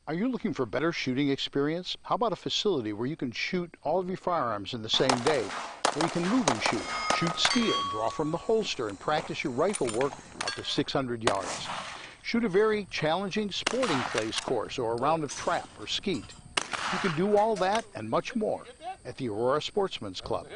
Are you looking for better shooting experience? How about a facility where you can shoot all of your firearms in the same day, where you can move and shoot steel, draw from the holster, and practice your rifle work up to 600 yards? Shoot a very challenging sporting clays course or a round of trap or skeet. You can do all that and much more at the Aurora Sportsman's Club.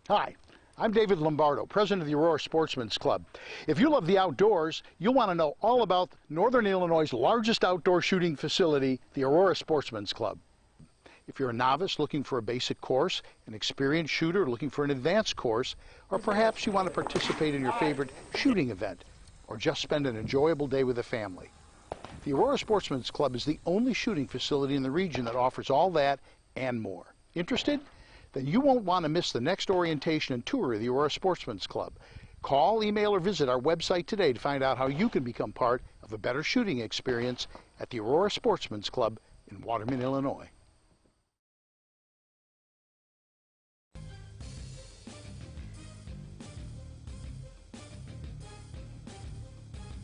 Hi, I'm David Lombardo, president of the Aurora Sportsman's Club. If you love the outdoors, you'll want to know all about Northern Illinois' largest outdoor shooting facility, the Aurora Sportsman's Club. If you're a novice looking for a basic course, an experienced shooter looking for an advanced course, or perhaps you want to participate in your favorite shooting event, or just spend an enjoyable day with a family, the Aurora Sportsman's Club is the only shooting facility in the region that offers all that and more. Interested? Then you won't want to miss the next orientation and tour of the Aurora Sportsman's Club. Call, email, or visit our website today to find out how you can become part of a better shooting experience at the Aurora Sportsman's Club in Waterman, Illinois.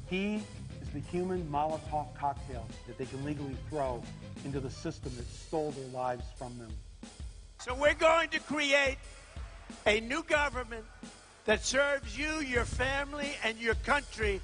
He is the human Molotov cocktail that they can legally throw into the system that stole their lives from them. So we're going to create a new government that serves you, your family, and your country.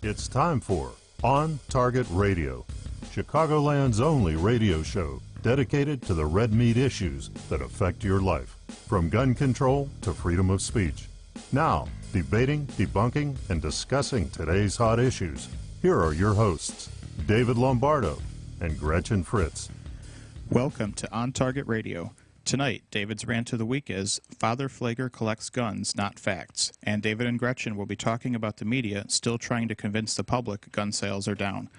It's time for On Target Radio, Chicagoland's only radio show dedicated to the red meat issues that affect your life, from gun control to freedom of speech. Now, debating, debunking, and discussing today's hot issues, here are your hosts, David Lombardo and Gretchen Fritz. Welcome to On Target Radio. Tonight, David's rant of the week is Father Pfleger collects guns, not facts. And David and Gretchen will be talking about the media still trying to convince the public gun sales are down.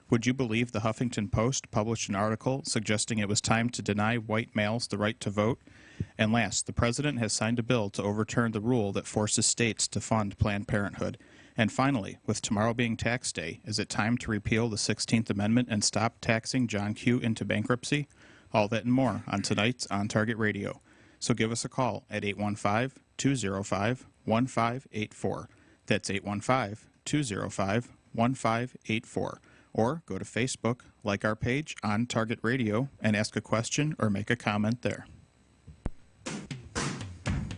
Would you believe the Huffington Post published an article suggesting it was time to deny white males the right to vote? And last, the president has signed a bill to overturn the rule that forces states to fund Planned Parenthood. And finally, with tomorrow being tax day, is it time to repeal the 16th Amendment and stop taxing John Q. into bankruptcy? All that and more on tonight's On Target Radio. So give us a call at 815-205-1584. That's 815-205-1584. Or go to Facebook, like our page, On Target Radio, and ask a question or make a comment there.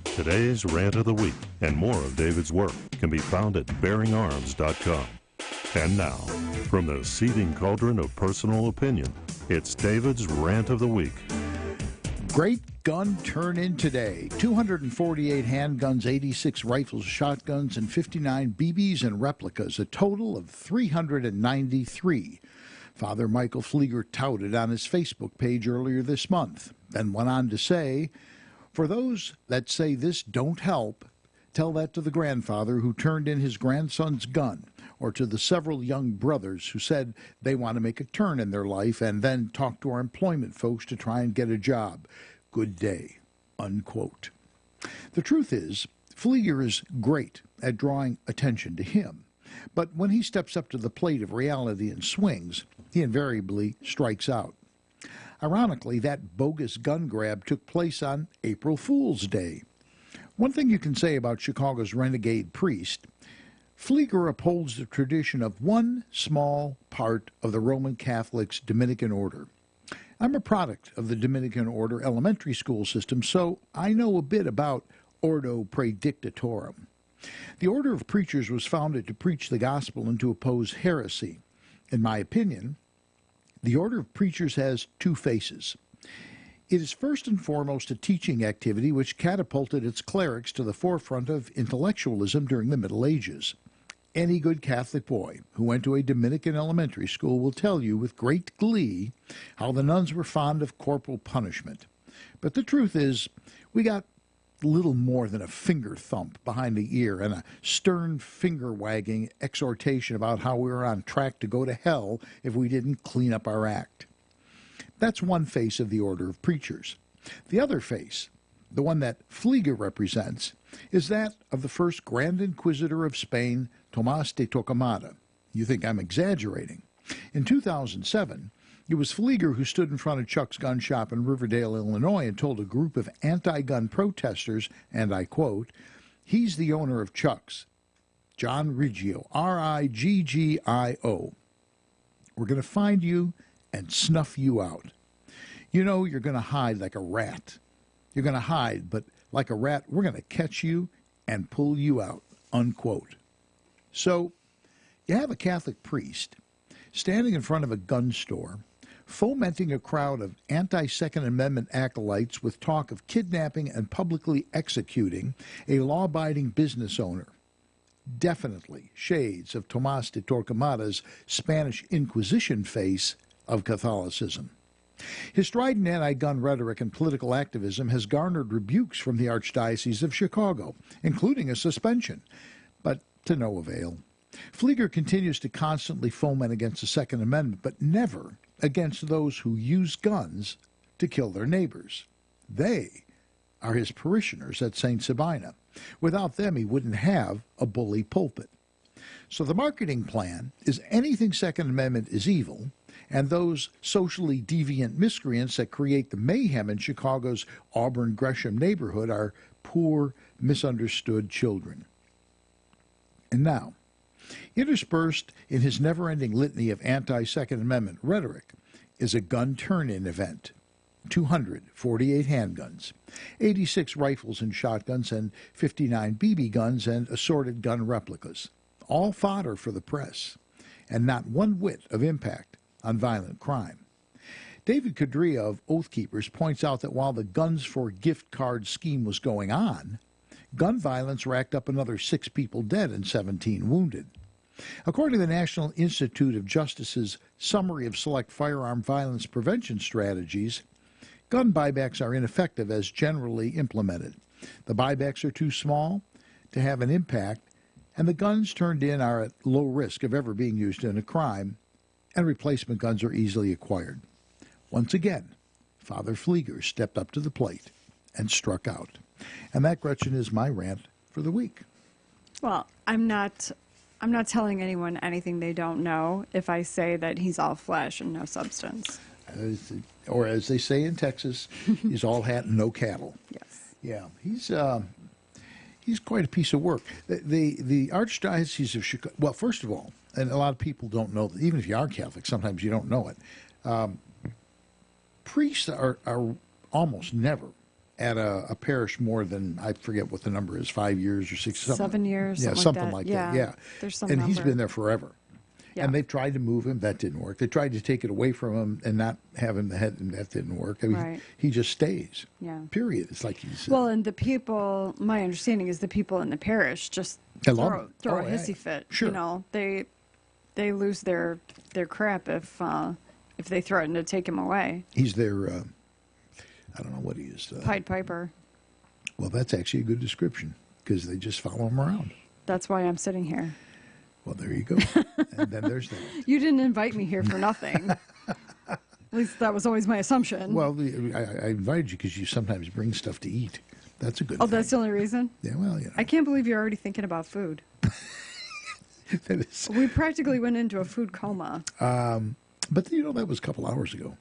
Today's Rant of the Week and more of David's work can be found at bearingarms.com. And now, from the seething cauldron of personal opinion, it's David's Rant of the Week. Great gun turn-in today. 248 handguns, 86 rifles, shotguns, and 59 BBs and replicas, a total of 393. Father Michael Pfleger touted on his Facebook page earlier this month, then went on to say, "For those that say this don't help, tell that to the grandfather who turned in his grandson's gun, or to the several young brothers who said they want to make a turn in their life and then talk to our employment folks to try and get a job. Good day." Unquote. The truth is, Pfleger is great at drawing attention to him, but when he steps up to the plate of reality and swings, he invariably strikes out. Ironically, that bogus gun grab took place on April Fool's Day. One thing you can say about Chicago's renegade priest, Pfleger upholds the tradition of one small part of the Roman Catholics' Dominican order. I'm a product of the Dominican order elementary school system, so I know a bit about Ordo Praedictorum. The order of preachers was founded to preach the gospel and to oppose heresy. In my opinion, the order of preachers has two faces. It is first and foremost a teaching activity which catapulted its clerics to the forefront of intellectualism during the Middle Ages. Any good Catholic boy who went to a Dominican elementary school will tell you with great glee how the nuns were fond of corporal punishment. But the truth is, we got little more than a finger thump behind the ear and a stern finger-wagging exhortation about how we were on track to go to hell if we didn't clean up our act. That's one face of the order of preachers. The other face, the one that Pfleger represents, is that of the first Grand Inquisitor of Spain, Tomás de Torquemada. You think I'm exaggerating. In 2007, it was Pfleger who stood in front of Chuck's gun shop in Riverdale, Illinois, and told a group of anti-gun protesters, and I quote, "He's the owner of Chuck's John Riggio, Riggio. We're going to find you and snuff you out. You know you're going to hide like a rat. You're going to hide, but like a rat, we're going to catch you and pull you out, unquote. So you have a Catholic priest standing in front of a gun store, fomenting a crowd of anti-Second Amendment acolytes with talk of kidnapping and publicly executing a law-abiding business owner. Definitely shades of Tomás de Torquemada's Spanish Inquisition face of Catholicism. His strident anti-gun rhetoric and political activism has garnered rebukes from the Archdiocese of Chicago, including a suspension, but to no avail. Flieger continues to constantly foment against the Second Amendment, but never against those who use guns to kill their neighbors. They are his parishioners at St. Sabina. Without them, he wouldn't have a bully pulpit. So the marketing plan is anything Second Amendment is evil, and those socially deviant miscreants that create the mayhem in Chicago's Auburn-Gresham neighborhood are poor, misunderstood children. And now, interspersed in his never-ending litany of anti-Second Amendment rhetoric is a gun turn-in event. 248 handguns, 86 rifles and shotguns, and 59 BB guns and assorted gun replicas. All fodder for the press, and not one whit of impact on violent crime. David Kadria of Oath Keepers points out that while the Guns for Gift Card scheme was going on, gun violence racked up another 6 people dead and 17 wounded. According to the National Institute of Justice's Summary of Select Firearm Violence Prevention Strategies, gun buybacks are ineffective as generally implemented. The buybacks are too small to have an impact, and the guns turned in are at low risk of ever being used in a crime, and replacement guns are easily acquired. Once again, Father Flieger stepped up to the plate and struck out. And that, Gretchen, is my rant for the week. Well, I'm not telling anyone anything they don't know if I say that he's all flesh and no substance. Or as they say in Texas, he's all hat and no cattle. Yes. Yeah, he's quite a piece of work. The Archdiocese of Chicago, well, first of all, and a lot of people don't know, even if you are Catholic, sometimes you don't know it, priests are almost never at a parish more than, I forget what the number is, 5 years or 6, something. 7 years, yeah, something like that. Yeah, there's some and number. he's been there forever. Yeah. And they've tried to move him. That didn't work. They tried to take it away from him and not have him the head, and that didn't work. I mean, Right. he just stays. Yeah. Period. It's like he's... Well, and the people, my understanding is the people in the parish just They love him. throw a Oh, hissy yeah. fit. Sure. You know, they lose their crap if they threaten to take him away. He's their, I don't know what he is. Pied Piper. Well, that's actually a good description because they just follow him around. That's why I'm sitting here. Well, there you go. And then there's that. You didn't invite me here for nothing. At least that was always my assumption. Well, I invited you because you sometimes bring stuff to eat. That's a good Oh, thing. that's the only reason? Yeah, well, you know. I can't believe you're already thinking about food. That is. We practically went into a food coma. But, you know, that was a couple hours ago.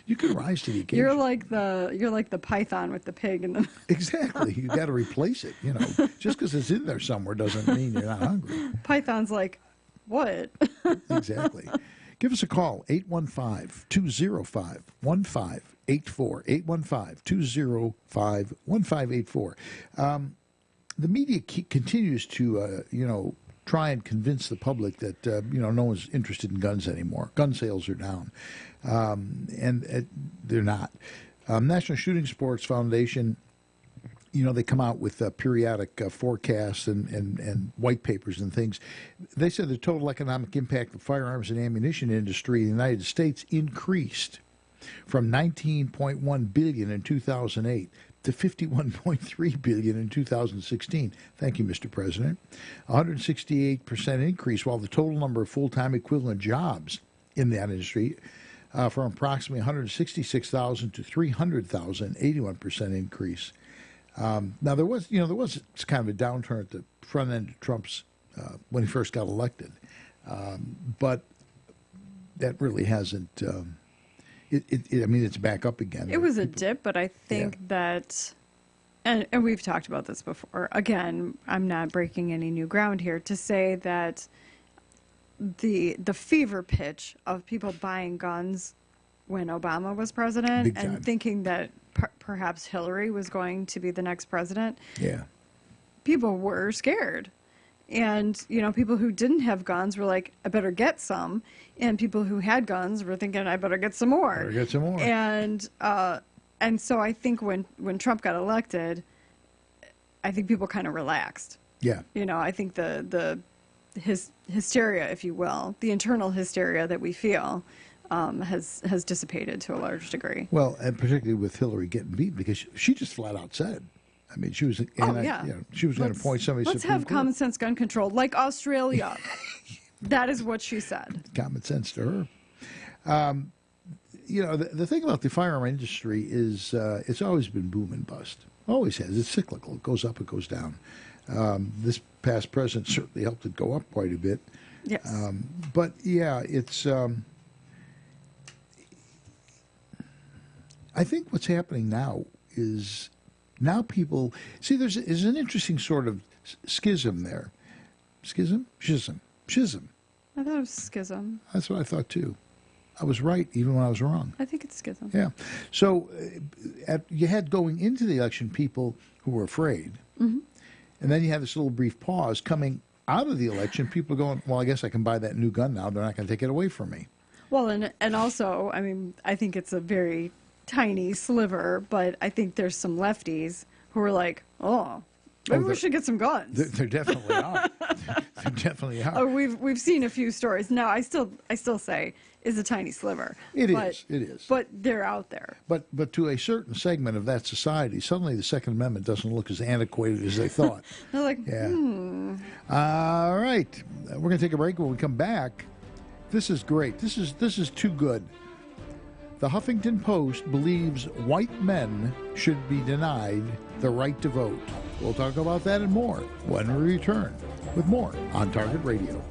You can rise to the occasion. You're like the python with the pig and the Exactly. You got to replace it. You know, just because it's in there somewhere doesn't mean you're not hungry. python's like, what? Exactly. Give us a call, 815-205-1584, 815-205-1584. The media continues to, try and convince the public that, no one's interested in guns anymore. Gun sales are down. And they're not. National Shooting Sports Foundation, they come out with periodic forecasts and white papers and things. They said the total economic impact of the firearms and ammunition industry in the United States increased from $19.1 billion in 2008 to $51.3 billion in 2016. Thank you, Mr. President. 168% increase, while the total number of full-time equivalent jobs in that industry from approximately 166,000 to 300,000, 81% increase. Now there was kind of a downturn at the front end of Trump's when he first got elected, but that really hasn't. It's back up again. It was a dip, but I think that And we've talked about this before. Again, I'm not breaking any new ground here to say that the fever pitch of people buying guns when Obama was president and thinking that perhaps Hillary was going to be the next president. Yeah. People were scared. And, you know, people who didn't have guns were like, I better get some. And people who had guns were thinking, I better get some more. Better get some more. And so I think when Trump got elected, I think people kind of relaxed. Yeah. You know, I think his hysteria, if you will, the internal hysteria that we feel, has dissipated to a large degree. Well, and particularly with Hillary getting beat, because she just flat out said, I mean, she was, she was going to appoint somebody. Let's have common sense gun control, like Australia. That is what she said. Common sense to her. You know, the thing about the firearm industry is it's always been boom and bust. Always has. It's cyclical. It goes up, it goes down. This past president certainly helped it go up quite a bit. Yes. But yeah, it's. I think what's happening now is people see there's an interesting sort of schism there. Schism. I thought it was schism. That's what I thought too. I was right even when I was wrong. I think it's schism. Yeah. So you had going into the election people who were afraid. Mm-hmm. And then you had this little brief pause coming out of the election. People going, well, I guess I can buy that new gun now. They're not going to take it away from me. Well, and also, I mean, I think it's a very tiny sliver, but I think there's some lefties who are like, maybe we should get some guns. There definitely are. There definitely are. We've seen a few stories. Now, I still say is a tiny sliver. It is. But they're out there. But to a certain segment of that society, suddenly the Second Amendment doesn't look as antiquated as they thought. They're like, All right. We're going to take a break. When we come back, this is great. This is too good. The Huffington Post believes white men should be denied the right to vote. We'll talk about that and more when we return with more on Target Radio.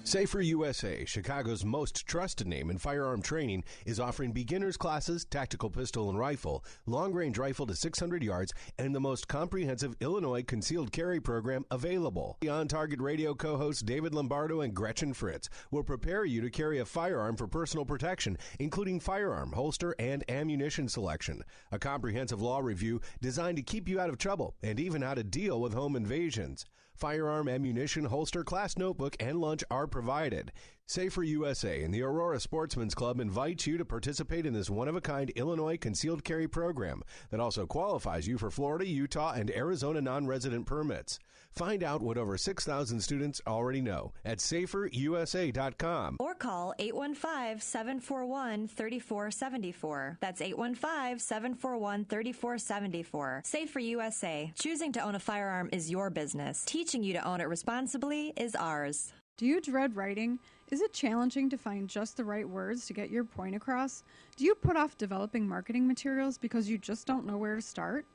Safer USA, Chicago's most trusted name in firearm training, is offering beginners classes, tactical pistol and rifle, long-range rifle to 600 yards, and the most comprehensive Illinois concealed carry program available. The On Target Radio co-hosts David Lombardo and Gretchen Fritz will prepare you to carry a firearm for personal protection, including firearm, holster, and ammunition selection. A comprehensive law review designed to keep you out of trouble and even how to deal with home invasions. Firearm, ammunition, holster, class notebook, and lunch are provided. Safer USA and the Aurora Sportsman's Club invites you to participate in this one-of-a-kind Illinois concealed carry program that also qualifies you for Florida, Utah, and Arizona non-resident permits. Find out what over 6,000 students already know at saferusa.com. Or call 815-741-3474. That's 815-741-3474. Safer USA. Choosing to own a firearm is your business. Teaching you to own it responsibly is ours. Do you dread writing? Is it challenging to find just the right words to get your point across? Do you put off developing marketing materials because you just don't know where to start?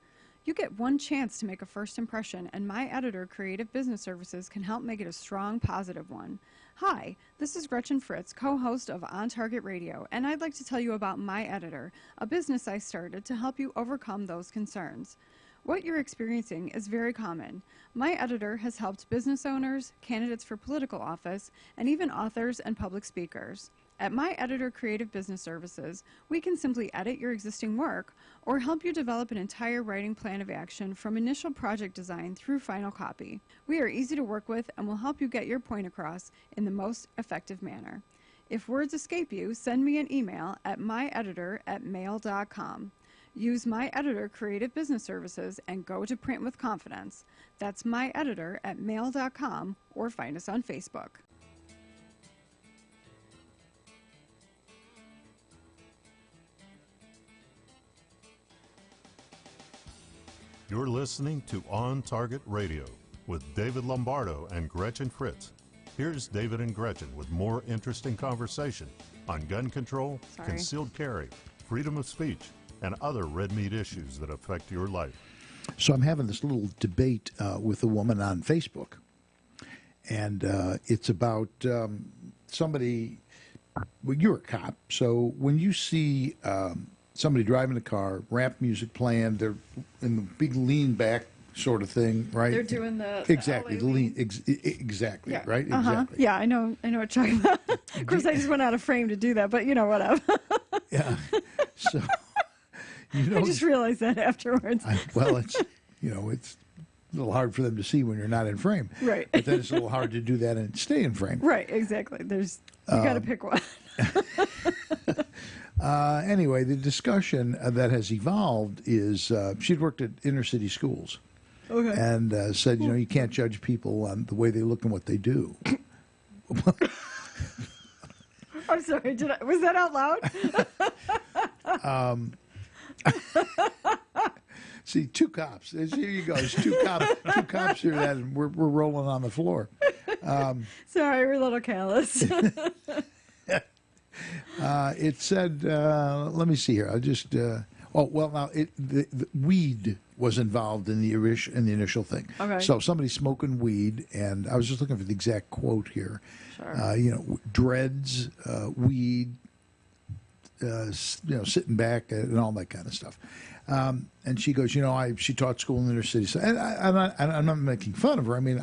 You get one chance to make a first impression, and my editor, Creative Business Services, can help make it a strong, positive one. Hi, this is Gretchen Fritz, co-host of On Target Radio, and I'd like to tell you about My Editor, a business I started to help you overcome those concerns. What you're experiencing is very common. My Editor has helped business owners, candidates for political office, and even authors and public speakers. At My Editor Creative Business Services, we can simply edit your existing work or help you develop an entire writing plan of action from initial project design through final copy. We are easy to work with and will help you get your point across in the most effective manner. If words escape you, send me an email at myeditor@mail.com. Use My Editor Creative Business Services and go to print with confidence. That's myeditor@mail.com or find us on Facebook. You're listening to On Target Radio with David Lombardo and Gretchen Fritz. Here's David and Gretchen with more interesting conversation on gun control, concealed carry, freedom of speech, and other red meat issues that affect your life. So I'm having this little debate with a woman on Facebook. and it's about somebody. Well, you're a cop, so when you see somebody driving a car, rap music playing, they're in the big lean back sort of thing, right? They're doing the exactly LA lean. Exactly, Yeah. right? Uh-huh. Exactly. Yeah, I know what you're talking about. Of course, I just went out of frame to do that, but whatever. Yeah. So I just realized that afterwards. Well, it's it's a little hard for them to see when you're not in frame. Right. But then it's a little hard to do that and stay in frame. Right, exactly. You got to pick one. Anyway, the discussion that has evolved is she'd worked at inner city schools. Okay. And said, you can't judge people on the way they look and what they do. I'm sorry. Was that out loud? See, two cops. Here you go. There's two cops here that we're rolling on the floor. Sorry, we're a little callous. It said, let me see here. I'll just. The weed was involved in the initial thing. Okay. So somebody's smoking weed, and I was just looking for the exact quote here. Sure. Dreads, weed, sitting back and all that kind of stuff. And she goes, she taught school in the inner city. So, and I'm not making fun of her. I mean,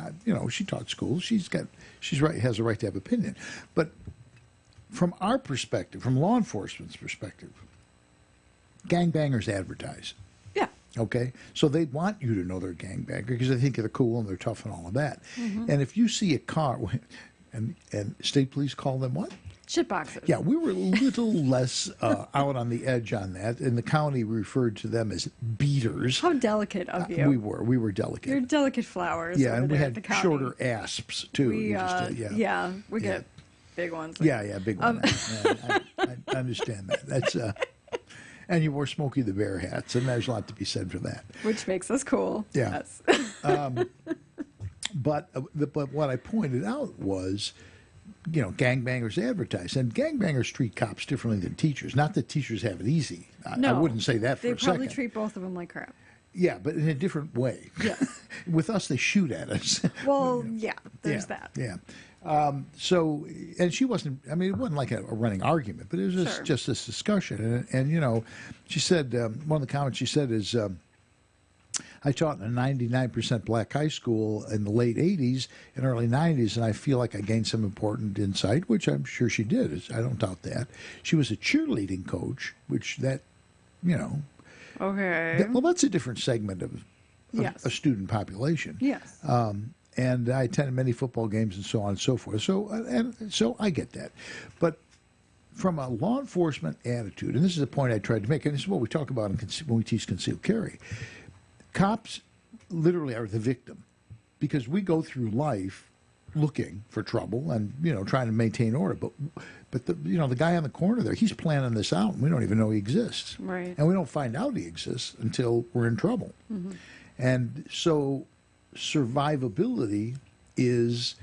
she taught school. She's right, has a right to have opinion. But from our perspective, from law enforcement's perspective, gangbangers advertise. Yeah. Okay? So they want you to know they're a gangbanger because they think they're cool and they're tough and all of that. Mm-hmm. And if you see a car, and state police call them what? Shitboxes. Yeah, we were a little less out on the edge on that. In the county, we referred to them as beaters. How delicate of you. We were delicate. You're delicate flowers. Yeah, over and we there had at the county. shorter asps, too. We get big ones. Big ones. I understand that. That's and you wore Smokey the Bear hats, and there's a lot to be said for that. Which makes us cool. Yeah. Yes. But what I pointed out was, gangbangers advertise, and gangbangers treat cops differently than teachers. Not that teachers have it easy. I wouldn't say that for a second. They probably treat both of them like crap. Yeah, but in a different way. Yeah. With us, they shoot at us. Well, there's that. Yeah. So, and she wasn't, it wasn't like a running argument, but it was just this discussion. And she said, one of the comments she said is, I taught in a 99% black high school in the late 80s and early 90s, and I feel like I gained some important insight, which I'm sure she did. I don't doubt that. She was a cheerleading coach, which that. Okay. Well, that's a different segment of yes. a student population. Yes. And I attended many football games and so on and so forth. So I get that. But from a law enforcement attitude, and this is a point I tried to make, and this is what we talk about when we teach concealed carry, cops literally are the victim because we go through life looking for trouble and trying to maintain order, but the the guy on the corner there, he's planning this out, and we don't even know he exists, right? And we don't find out he exists until we're in trouble. Mm-hmm. And so survivability is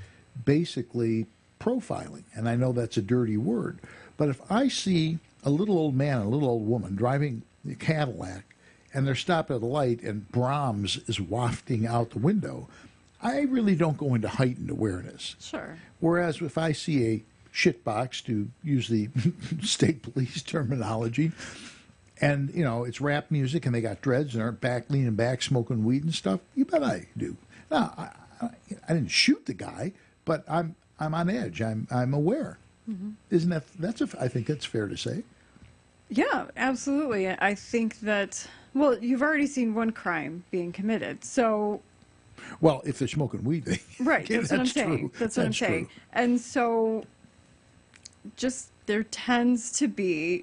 basically profiling, and I know that's a dirty word, but if I see a little old man and a little old woman driving a Cadillac and they're stopped at a light and Brahms is wafting out the window, I really don't go into heightened awareness. Sure. Whereas if I see a shitbox, to use the state police terminology, and it's rap music and they got dreads and they're leaning back, smoking weed and stuff, you bet I do. Now, I didn't shoot the guy, but I'm on edge. I'm aware. Mm-hmm. Isn't that? I think that's fair to say. Yeah, absolutely. I think that. Well, you've already seen one crime being committed, so. Well, if they're smoking weed, right. That's what I'm saying. True. That's what I'm saying. And so, just there tends to be,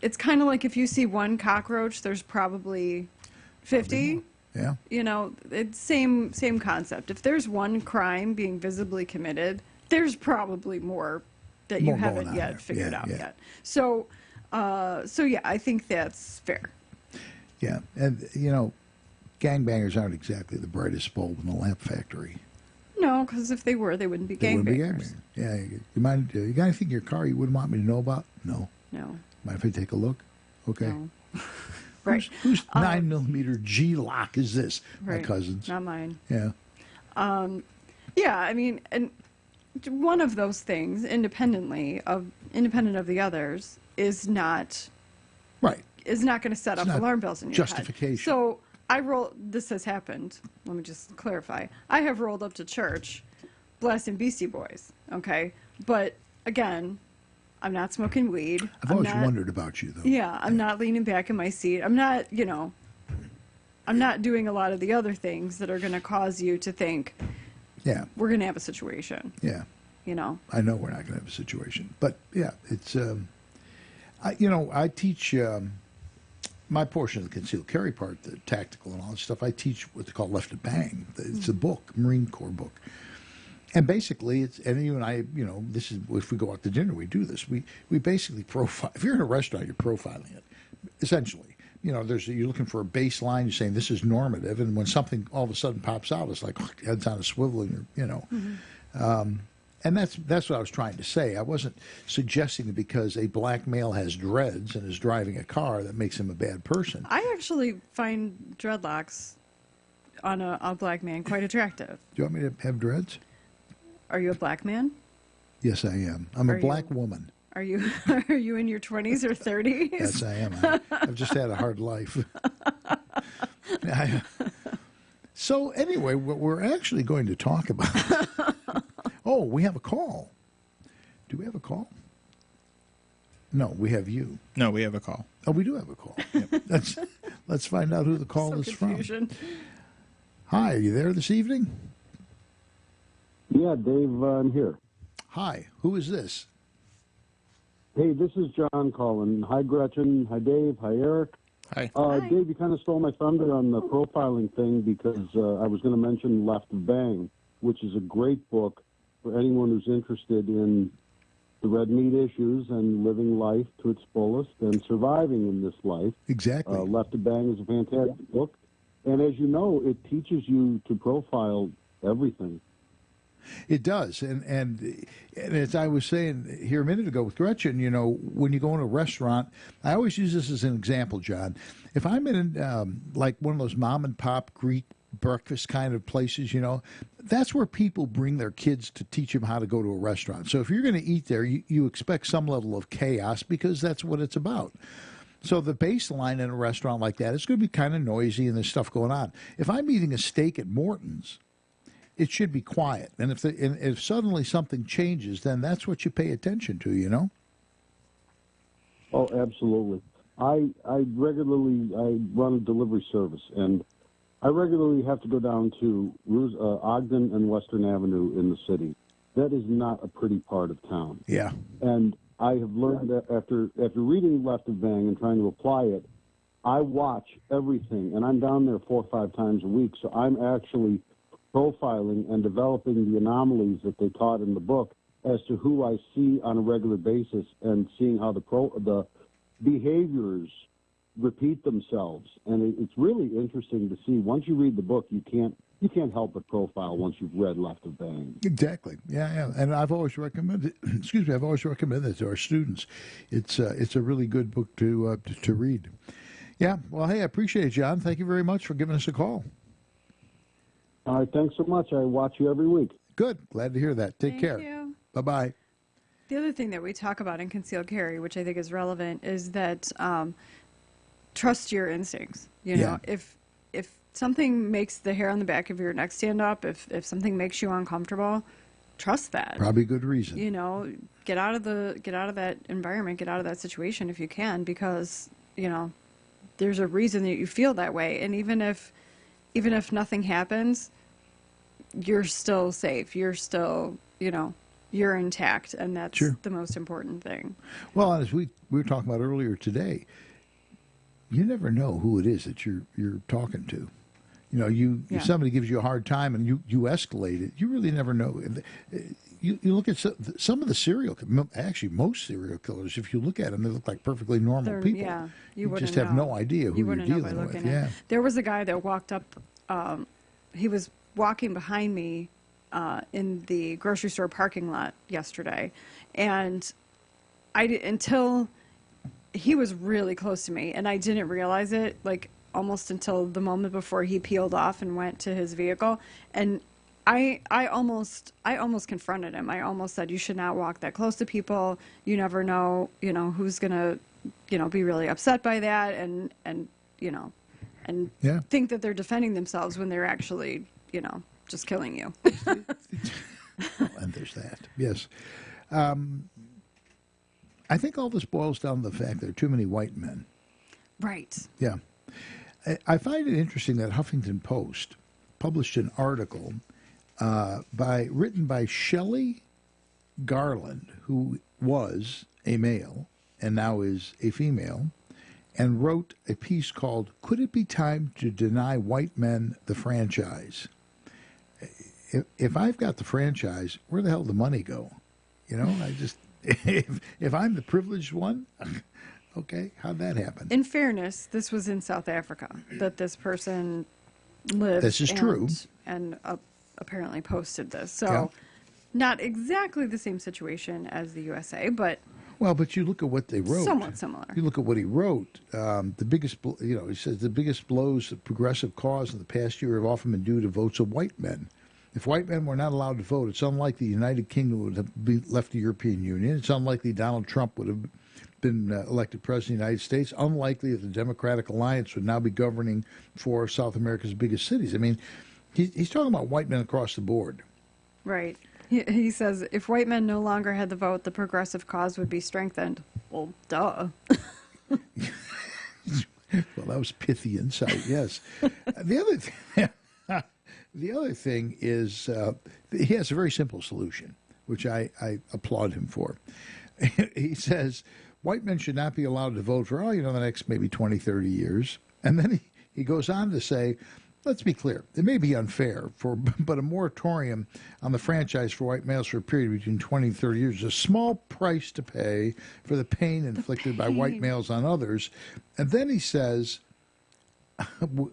it's kind of like if you see one cockroach, there's probably 50. Yeah. It's same concept. If there's one crime being visibly committed, there's probably more that you haven't yet figured out yet. So yeah, I think that's fair. Yeah, and gangbangers aren't exactly the brightest bulb in the lamp factory. No, because if they were, they wouldn't be gangbangers. Yeah, you mind? You got anything in your car you wouldn't want me to know about? No. No. Mind if I take a look? Okay. No. Right. Whose 9mm G-lock is this? Right. My cousin's. Not mine. Yeah. Yeah, I mean, and one of those things, independent of the others, is not Right. Is not going to set off alarm bells in your justification. head. So this has happened. Let me just clarify. I have rolled up to church blasting Beastie Boys, okay? But again, I'm not smoking weed. I've always wondered about you, though. Yeah, I'm not leaning back in my seat. I'm not, I'm not doing a lot of the other things that are going to cause you to think, yeah, we're going to have a situation. Yeah. I know we're not going to have a situation. But, yeah, it's, I teach my portion of the concealed carry part, the tactical and all that stuff. I teach what they call Left to Bang. It's a book, Marine Corps book. And basically, and you and I, this is, if we go out to dinner, we do this. We basically profile. If you're in a restaurant, you're profiling it, essentially. You're looking for a baseline. You're saying this is normative, and when something all of a sudden pops out, it's like head's on a swivel, and and that's what I was trying to say. I wasn't suggesting that because a black male has dreads and is driving a car that makes him a bad person. I actually find dreadlocks on a black man quite attractive. Do you want me to have dreads? Are you a black man? Yes, I am. I'm a black woman. Are you in your 20s or 30s? Yes, I am. I've just had a hard life. So anyway, what we're actually going to talk about... Oh, we have a call. Do we have a call? No, we have you. No, we have a call. Oh, we do have a call. Yeah. Let's find out who the call is confusion. from. Hi, are you there this evening? Yeah, Dave, I'm here. Hi, who is this? Hey, this is John calling. Hi, Gretchen. Hi, Dave. Hi, Eric. Hi. Dave, you kind of stole my thunder on the profiling thing because I was going to mention Left to Bang, which is a great book for anyone who's interested in the red meat issues and living life to its fullest and surviving in this life. Exactly. Left to Bang is a fantastic book. And as you know, it teaches you to profile everything. It does. And as I was saying here a minute ago with Gretchen, when you go in a restaurant, I always use this as an example, John. If I'm in like one of those mom and pop Greek breakfast kind of places, that's where people bring their kids to teach them how to go to a restaurant. So if you're going to eat there, you expect some level of chaos because that's what it's about. So the baseline in a restaurant like that is going to be kind of noisy and there's stuff going on. If I'm eating a steak at Morton's, it should be quiet. And if suddenly something changes, then that's what you pay attention to, Oh, absolutely. I run a delivery service, and I regularly have to go down to Ogden and Western Avenue in the city. That is not a pretty part of town. Yeah. And I have learned that after reading Left to Bang and trying to apply it, I watch everything, and I'm down there 4 or 5 times a week, so I'm actually profiling and developing the anomalies that they taught in the book as to who I see on a regular basis and seeing how the behaviors repeat themselves. And it's really interesting to see. Once you read the book, you can't help but profile once you've read Left to Bang. Exactly. Yeah. And I've always recommended. I've always recommended it to our students. It's a really good book to read. Yeah. Well, hey, I appreciate it, John. Thank you very much for giving us a call. All right. Thanks so much. I watch you every week. Good. Glad to hear that. Take care. Thank you. Bye-bye. The other thing that we talk about in concealed carry, which I think is relevant, is that trust your instincts. If something makes the hair on the back of your neck stand up, if something makes you uncomfortable, trust that. Probably good reason. Get out of that environment, get out of that situation if you can, because there's a reason that you feel that way, and even if nothing happens, you're still safe. You're still you're intact, and that's the most important thing. Well, as we were talking about earlier today, you never know who it is that you're talking to. If somebody gives you a hard time and you escalate it, you really never know. You look at some of the most serial killers, if you look at them, they look like perfectly normal people. Yeah, you just have no idea who you're dealing with. Yeah. There was a guy that walked up. He was walking behind me in the grocery store parking lot yesterday, and until he was really close to me, and I didn't realize it, like almost until the moment before he peeled off and went to his vehicle, and I almost confronted him. I almost said, you should not walk that close to people. You never know, who's gonna, be really upset by that and think that they're defending themselves when they're actually, just killing you. And there's that. Yes. I think all this boils down to the fact there are too many white men. Right. Yeah. I find it interesting that Huffington Post published an article written by Shelley Garland, who was a male and now is a female, and wrote a piece called "Could It Be Time to Deny White Men the Franchise?" If I've got the franchise, where the hell did the money go? If I'm the privileged one, okay, how'd that happen? In fairness, this was in South Africa that this person lived. This is true. And apparently posted this. So not exactly the same situation as the USA, but... Well, but you look at what they wrote. Somewhat similar. You look at what he wrote. He says the biggest blows the progressive cause in the past year have often been due to votes of white men. If white men were not allowed to vote, it's unlikely the United Kingdom would have left the European Union. It's unlikely Donald Trump would have been elected president of the United States. Unlikely that the Democratic Alliance would now be governing four of South America's biggest cities. I mean, he's talking about white men across the board. Right. He says, if white men no longer had the vote, the progressive cause would be strengthened. Well, duh. Well, that was pithy insight, yes. The other thing is he has a very simple solution, which I applaud him for. He says white men should not be allowed to vote for, the next maybe 20, 30 years. And then he goes on to say, let's be clear, it may be unfair, but a moratorium on the franchise for white males for a period between 20 and 30 years is a small price to pay for the pain inflicted by white males on others. And then he says... now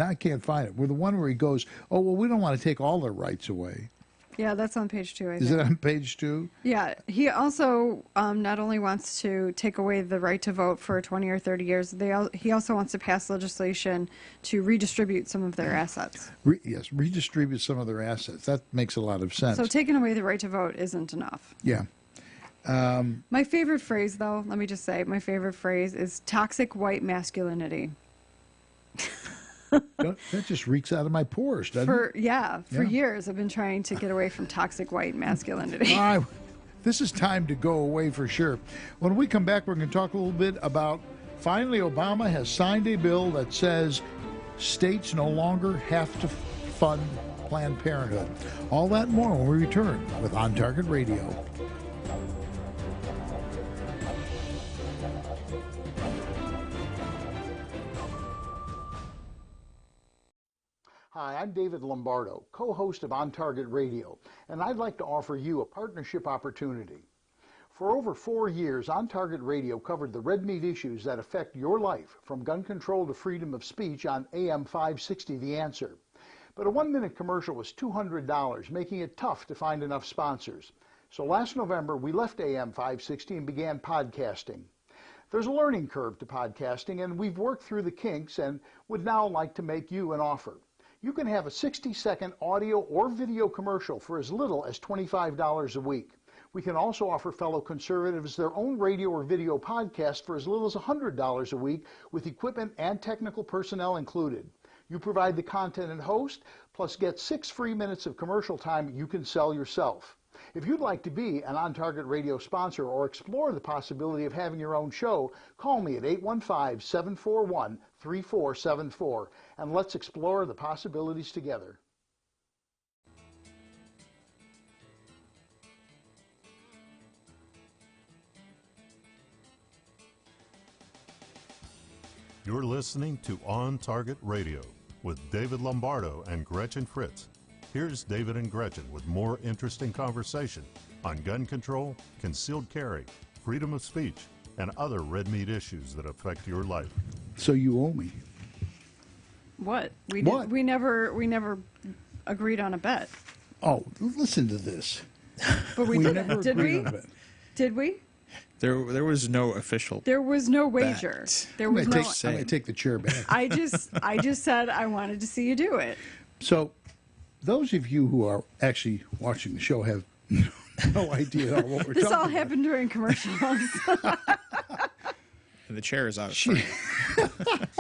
I can't find it. We're the one where he goes, we don't want to take all their rights away. Yeah, that's on page 2, I think. Is it on page 2? Yeah. He also not only wants to take away the right to vote for 20 or 30 years, he also wants to pass legislation to redistribute some of their assets. Yes, redistribute some of their assets. That makes a lot of sense. So taking away the right to vote isn't enough. Yeah. My favorite phrase, though, let me just say, my favorite phrase is toxic white masculinity. That just reeks out of my pores, doesn't it? For years I've been trying to get away from toxic white masculinity. This is time to go away for sure. When we come back, we're going to talk a little bit about, finally, Obama has signed a bill that says states no longer have to fund Planned Parenthood. All that and more when we return with On Target Radio. Hi, I'm David Lombardo, co-host of On Target Radio, and I'd like to offer you a partnership opportunity. For over 4 years, On Target Radio covered the red meat issues that affect your life, from gun control to freedom of speech, on AM 560 The Answer. But a 1-minute commercial was $200, making it tough to find enough sponsors. So last November, we left AM 560 and began podcasting. There's a learning curve to podcasting, and we've worked through the kinks and would now like to make you an offer. You can have a 60-second audio or video commercial for as little as $25 a week. We can also offer fellow conservatives their own radio or video podcast for as little as $100 a week, with equipment and technical personnel included. You provide the content and host, plus get 6 free minutes of commercial time you can sell yourself. If you'd like to be an On Target Radio sponsor or explore the possibility of having your own show, call me at 815-741-3474, and let's explore the possibilities together. You're listening to On Target Radio with David Lombardo and Gretchen Fritz. Here's David and Gretchen with more interesting conversation on gun control, concealed carry, freedom of speech, and other red meat issues that affect your life. So you owe me. What? We never agreed on a bet. Oh, listen to this. But we didn't. Did we? Did we? There was no official. There was no wager. There was no. I'm going to take the chair back. I just said I wanted to see you do it. So, those of you who are actually watching the show have no idea what we're talking about. This all happened during commercials. And the chair is out of frame.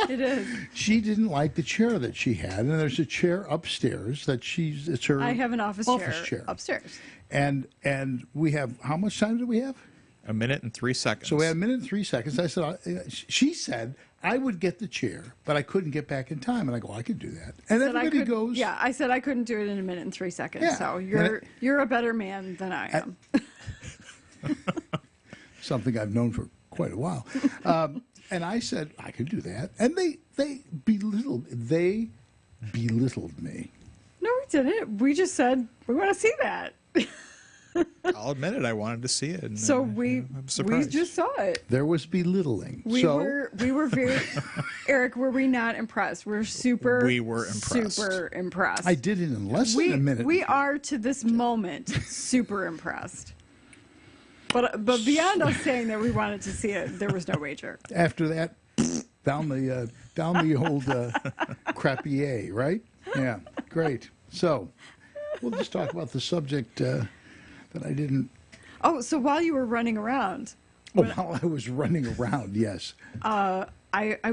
It is. She didn't like the chair that she had, and there's a chair upstairs that it's her. I have an office chair upstairs. And we have, how much time do we have? 1 minute and 3 seconds. So we have 1 minute and 3 seconds. I said, she said I would get the chair, but I couldn't get back in time. And I go, I could do that. And everybody goes, yeah. I said I couldn't do it in 1 minute and 3 seconds. Yeah. So you're a better man than I am. Something I've known for quite a while. And I said I could do that, and they belittled me. No, we didn't. We just said we want to see that. I'll admit it. I wanted to see it. And, so I'm we surprised. just saw it. There was belittling. We were very Eric. Were we not impressed? We were impressed. Super impressed. I did it in less than a minute. We are to this moment super impressed. But beyond us saying that we wanted to see it, there was no wager. After that, down the old crapier, right? Yeah, great. So we'll just talk about the subject that I didn't. Oh, so while you were running around. While I was running around, yes. I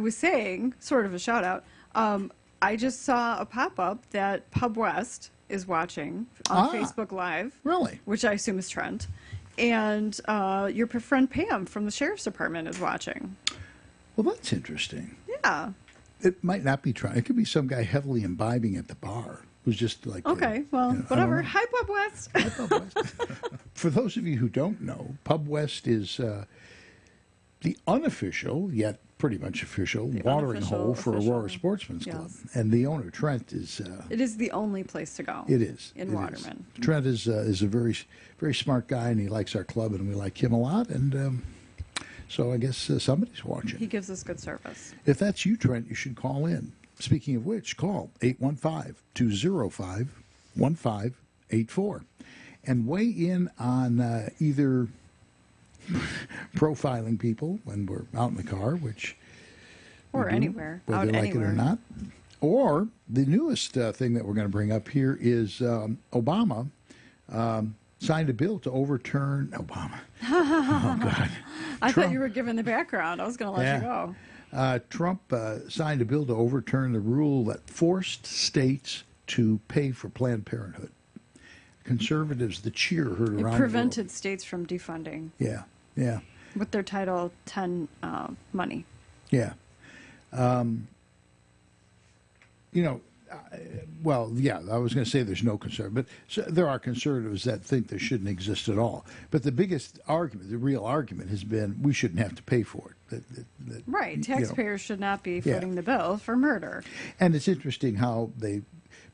was saying, sort of a shout out. I just saw a pop up that Pub West is watching on Facebook Live. Really? Which I assume is Trent. And your friend Pam from the Sheriff's Department is watching. Well, that's interesting. Yeah. It might not be Trent. It could be some guy heavily imbibing at the bar who's just like... Okay, whatever. Hi, Pub West. Hi, Pub West. For those of you who don't know, Pub West is the unofficial, yet pretty much official, watering hole for Aurora Sportsman's Club. And the owner, Trent, is... it is the only place to go. It is. In Waterman. Trent is a very, very smart guy, and he likes our club, and we like him a lot. And so I guess somebody's watching. He gives us good service. If that's you, Trent, you should call in. Speaking of which, call 815-205-1584 and weigh in on either profiling people when we're out in the car, which or anywhere, whether they like it or not, or the newest thing that we're going to bring up here is Obama signed a bill to overturn Obama. Oh God! I thought you were giving the background. I was going to let you go. Trump signed a bill to overturn the rule that forced states to pay for Planned Parenthood. Conservatives, the cheer heard around the world. It prevented states from defunding. Yeah, yeah. With their Title 10 money. Yeah. Well, yeah, I was going to say there's no conservative, but there are conservatives that think there shouldn't exist at all. But the biggest argument, the real argument, has been we shouldn't have to pay for it. Right. Taxpayers should not be footing the bill for murder. And it's interesting how they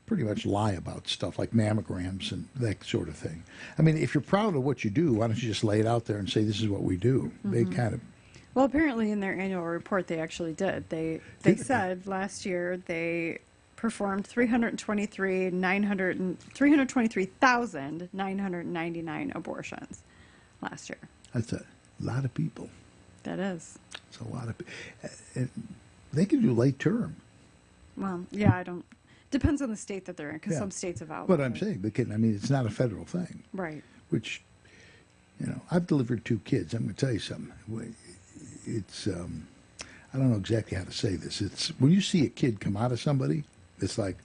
pretty much lie about stuff like mammograms and that sort of thing. I mean, if you're proud of what you do, why don't you just lay it out there and say this is what we do? Mm-hmm. They kind of... Well, apparently in their annual report they actually did. They said last year they performed 323,999 abortions last year. That's a lot of people. That is. It's a lot of people. They can do late term. Well, yeah, I don't... Depends on the state that they're in, because some states have outlawed But I'm saying, it's not a federal thing. Right. Which, I've delivered 2 kids. I'm going to tell you something. It's, I don't know exactly how to say this. It's when you see a kid come out of somebody, it's like,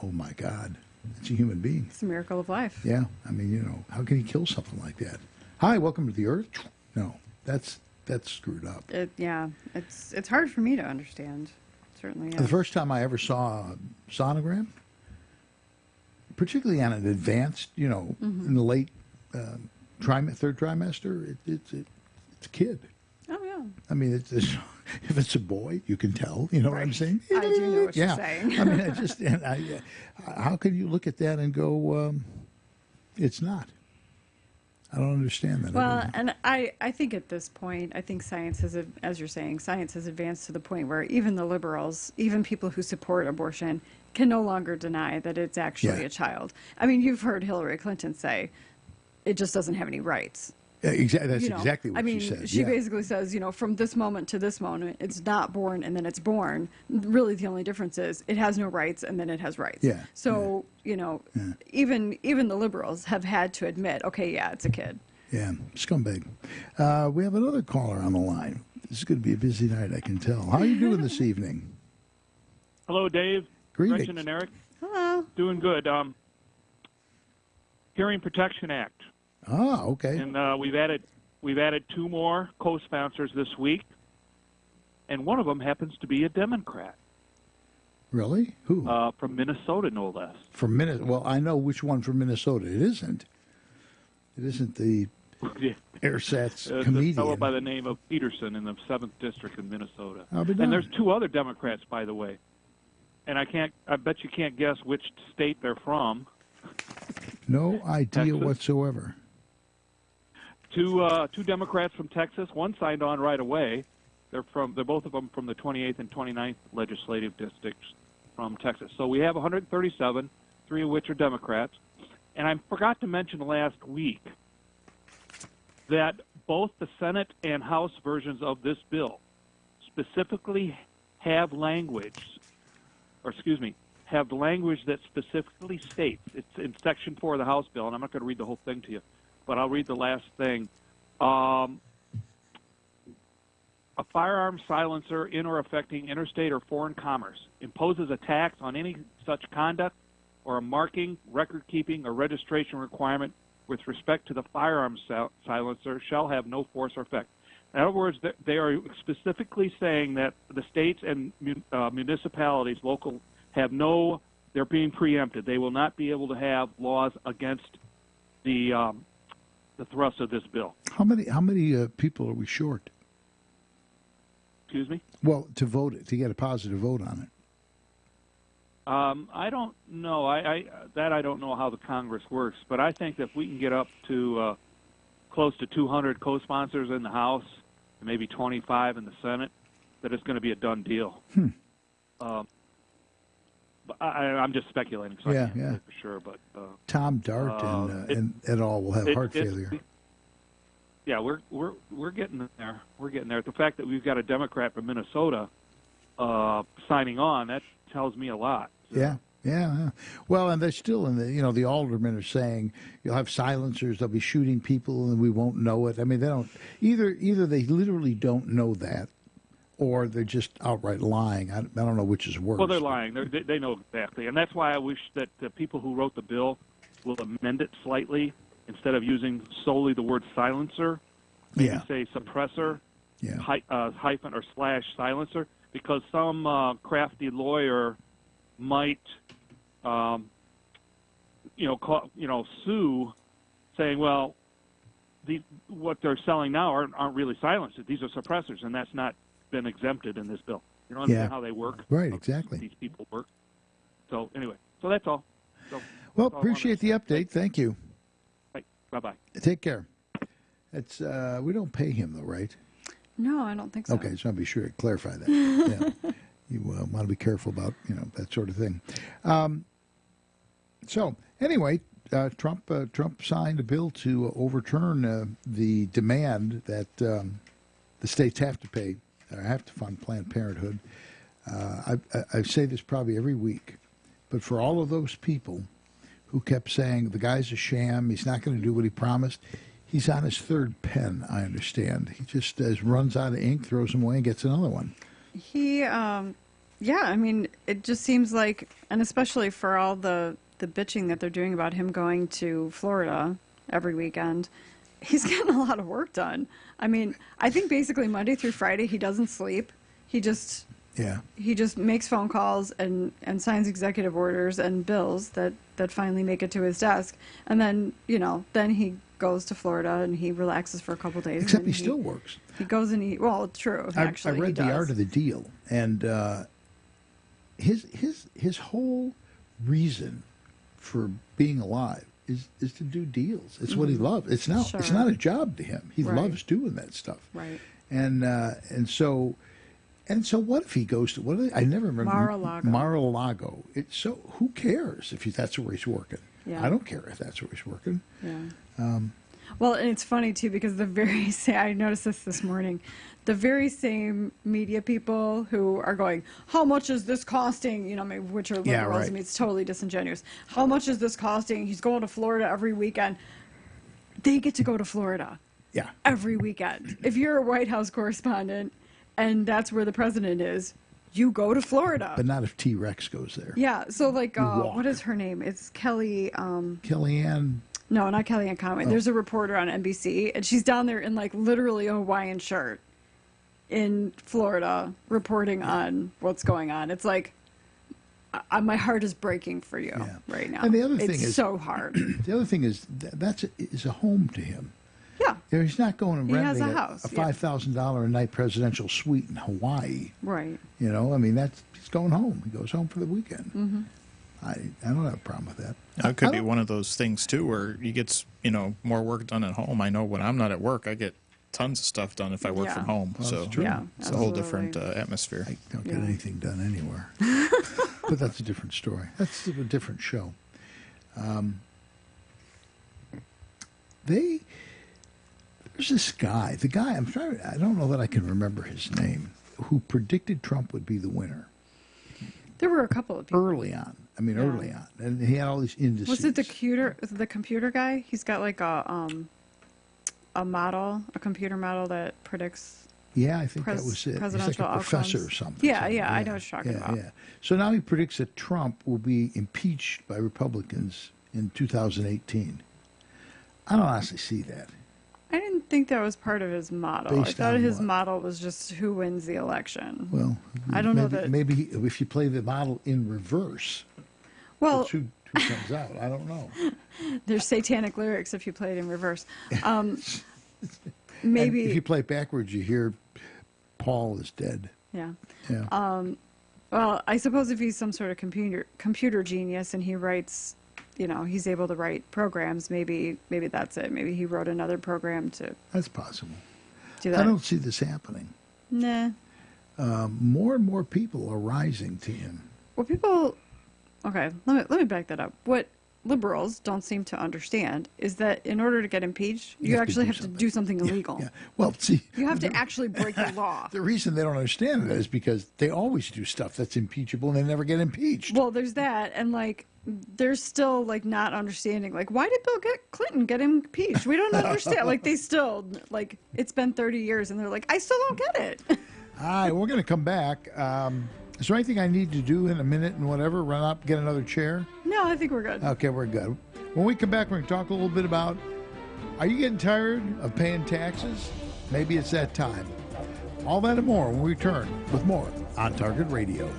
oh my God, it's a human being. It's a miracle of life. Yeah. I mean, how can you kill something like that? Hi, welcome to the earth. No, that's screwed up. It's hard for me to understand. Certainly is. The first time I ever saw a sonogram, particularly on an advanced, in the late third trimester, it's a kid. Oh, yeah. I mean, if it's a boy, you can tell. You know what I'm saying? I do know what you're saying. I mean, how can you look at that and go, it's not? I don't understand that. Well, and I think at this point, I think science has, as you're saying, science has advanced to the point where even the liberals, even people who support abortion, can no longer deny that it's actually a child. I mean, you've heard Hillary Clinton say it just doesn't have any rights. Exactly. That's exactly what she said. She basically says, from this moment to this moment, it's not born and then it's born. Really, the only difference is it has no rights and then it has rights. Yeah. So, even the liberals have had to admit, okay, yeah, it's a kid. Yeah, scumbag. We have another caller on the line. This is going to be a busy night, I can tell. How are you doing this evening? Hello, Dave. Greetings. Gretchen and Eric. Hello. Doing good. Hearing Protection Act. Ah, okay. And we've added 2 more co-sponsors this week, and one of them happens to be a Democrat. Really? Who? From Minnesota, no less. From Minnesota. Well, I know which one from Minnesota. It isn't. It isn't the Airsats comedian. A fellow by the name of Peterson in the 7th District in Minnesota. And there's 2 other Democrats, by the way. And I bet you can't guess which state they're from. No idea Texas. whatsoever. Two Democrats from Texas. One signed on right away. They're both of them from the 28th and 29th legislative districts from Texas. So we have 137, 3 of which are Democrats. And I forgot to mention last week that both the Senate and House versions of this bill specifically have language that specifically states, it's in Section 4 of the House bill, and I'm not going to read the whole thing to you, but I'll read the last thing. A firearm silencer in or affecting interstate or foreign commerce imposes a tax on any such conduct or a marking, record-keeping, or registration requirement with respect to the firearm silencer shall have no force or effect. In other words, they are specifically saying that the states and municipalities, local, they're being preempted. They will not be able to have laws against the thrust of this bill. How many people are we short? Excuse me? Well, to get a positive vote on it. I don't know. I don't know how the Congress works, but I think that if we can get up to close to 200 co-sponsors in the House, and maybe 25 in the Senate, that it's going to be a done deal. I'm just speculating, so I can't say for sure. But Tom Dart and all will have heart failure. Yeah, we're getting there. We're getting there. The fact that we've got a Democrat from Minnesota signing on, that tells me a lot. So. Yeah. Well, and they're still in the aldermen are saying you'll have silencers, they'll be shooting people, and we won't know it. I mean, they don't either they literally don't know that, or they're just outright lying. I don't know which is worse. Well, they're lying. They know exactly, and that's why I wish that the people who wrote the bill will amend it slightly instead of using solely the word silencer. Maybe say suppressor, hyphen or / silencer, because some crafty lawyer might, sue, saying, well, what they're selling now aren't really silencers. These are suppressors, and that's not been exempted in this bill. You don't understand how they work. Right, exactly. These people work. So anyway, that's all. Well, appreciate the update. Thank you. Right. Bye-bye. Take care. It's we don't pay him though, right? No, I don't think so. Okay, so I'll be sure to clarify that. Yeah. You want to be careful about that sort of thing. So anyway, Trump signed a bill to overturn the demand that the states have to pay or have to fund Planned Parenthood. I say this probably every week, but for all of those people who kept saying the guy's a sham, he's not going to do what he promised. He's on his 3rd pen, I understand. He just runs out of ink, throws them away, and gets another one. He, I mean, it just seems like, and especially for all the bitching that they're doing about him going to Florida every weekend, he's getting a lot of work done. I mean, I think basically Monday through Friday he doesn't sleep. He just makes phone calls and signs executive orders and bills that finally make it to his desk. And then, then he goes to Florida and he relaxes for a couple of days. Except he still works. He goes and well, true, actually. I read The Art of the Deal, and his whole reason for being alive is to do deals. It's what he loves. It's not a job to him. He loves doing that stuff. Right. And so what if he goes to I never remember Mar-a-Lago. So who cares if that's where he's working? Yeah. I don't care if that's where he's working. Yeah. Well, and it's funny, too, because I noticed this morning, the very same media people who are going, how much is this costing? Which are liberals. Yeah, right. I mean, it's totally disingenuous. How much is this costing? He's going to Florida every weekend. They get to go to Florida. Yeah. Every weekend. If you're a White House correspondent and that's where the president is, you go to Florida. But not if T-Rex goes there. Yeah. So, what is her name? It's Kelly. Kellyanne. No, not Kellyanne Conway. Oh. There's a reporter on NBC, and she's down there in literally a Hawaiian shirt in Florida reporting on what's going on. It's my heart is breaking for you right now. And the other thing it's is so hard. The other thing is that's a home to him. Yeah. He's not going and He has renting a house, a $5,000 a night presidential suite in Hawaii. Right. He's going home. He goes home for the weekend. Mm-hmm. I don't have a problem with that. It could be one of those things, too, where he gets, more work done at home. I know when I'm not at work, I get tons of stuff done if I work from home. Well, so that's true. Yeah, it's a whole different atmosphere. I don't get anything done anywhere. But that's a different story. That's a different show. There's this guy. I don't know that I can remember his name, who predicted Trump would be the winner. There were a couple of people. Early on. And he had all these indices. Was it the computer guy? He's got a computer model that predicts. Yeah, I think that was it. He's like a professor or something. Yeah, I know what you're talking about. Yeah. So now he predicts that Trump will be impeached by Republicans in 2018. I don't honestly see that. I didn't think that was part of his model. I thought his model was just who wins the election. Well, I don't know that. Maybe if you play the model in reverse, who comes out? I don't know. There's satanic lyrics if you play it in reverse. Maybe and if you play it backwards, you hear Paul is dead. Yeah. Yeah. Well, I suppose if he's some sort of computer genius and he writes, he's able to write programs, maybe that's it. Maybe he wrote another program to. That's possible. Do that. I don't see this happening. Nah. More and more people are rising to him. Well, okay, let me back that up. What liberals don't seem to understand is that in order to get impeached, you actually have to do something illegal. Yeah. Well, see, you have to actually break the law. The reason they don't understand it is because they always do stuff that's impeachable and they never get impeached. Well, there's that, and they're still not understanding. Why did Bill Clinton get impeached? We don't understand. They still it's been 30 years, and they're I still don't get it. All right, we're going to come back. Is there anything I need to do in a minute and whatever? Run up, get another chair? No, I think we're good. Okay, we're good. When we come back, we're going to talk a little bit about, are you getting tired of paying taxes? Maybe it's that time. All that and more when we return with more On Target Radio.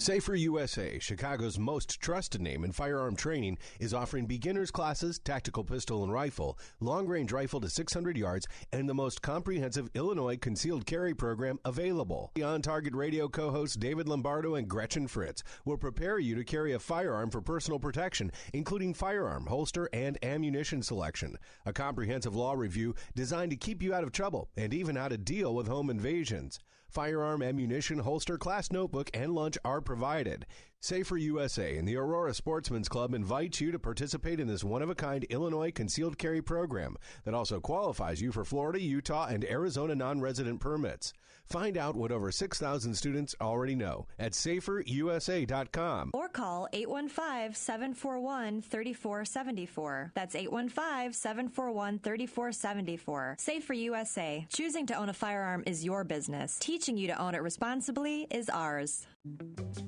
Safer USA, Chicago's most trusted name in firearm training, is offering beginners classes, tactical pistol and rifle, long-range rifle to 600 yards, and the most comprehensive Illinois concealed carry program available. The On Target Radio co-hosts David Lombardo and Gretchen Fritz will prepare you to carry a firearm for personal protection, including firearm, holster, and ammunition selection. A comprehensive law review designed to keep you out of trouble and even how to deal with home invasions. Firearm, ammunition, holster, class notebook, and lunch are provided. Safer USA and the Aurora Sportsman's Club invites you to participate in this one-of-a-kind Illinois concealed carry program that also qualifies you for Florida, Utah, and Arizona non-resident permits. Find out what over 6,000 students already know at saferusa.com. Or call 815-741-3474. That's 815-741-3474. Safer USA. Choosing to own a firearm is your business. Teaching you to own it responsibly is ours.